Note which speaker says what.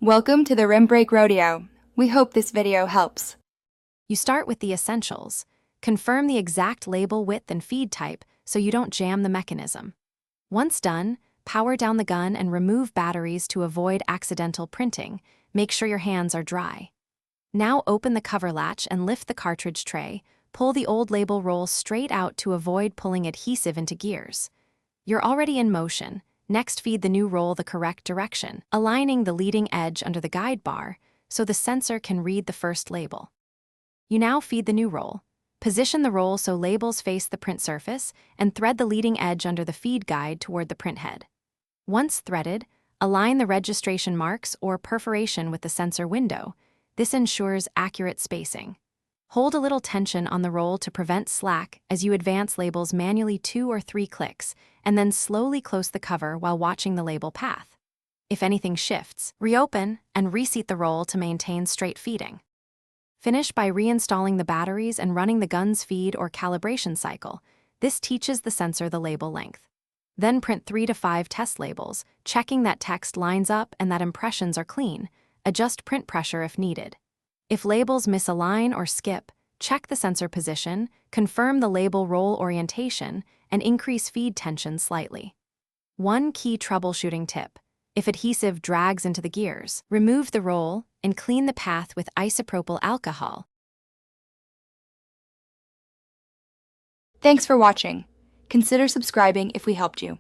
Speaker 1: Welcome to the Rim Break Rodeo. We hope this video helps.
Speaker 2: You start with the essentials. Confirm the exact label width and feed type so you don't jam the mechanism. Once done, power down the gun and remove batteries to avoid accidental printing. Make sure your hands are dry. Now open the cover latch and lift the cartridge tray. Pull the old label roll straight out to avoid pulling adhesive into gears. You're already in motion. Next, feed the new roll the correct direction, aligning the leading edge under the guide bar so the sensor can read the first label. You now feed the new roll. Position the roll so labels face the print surface and thread the leading edge under the feed guide toward the print head. Once threaded, align the registration marks or perforation with the sensor window. This ensures accurate spacing. Hold a little tension on the roll to prevent slack as you advance labels manually 2 or 3 clicks, and then slowly close the cover while watching the label path. If anything shifts, reopen and reseat the roll to maintain straight feeding. Finish by reinstalling the batteries and running the gun's feed or calibration cycle. This teaches the sensor the label length. Then print 3 to 5 test labels, checking that text lines up and that impressions are clean. Adjust print pressure if needed. If labels misalign or skip, check the sensor position, confirm the label roll orientation, and increase feed tension slightly. One key troubleshooting tip: if adhesive drags into the gears, remove the roll and clean the path with isopropyl alcohol.
Speaker 1: Thanks for watching. Consider subscribing if we helped you.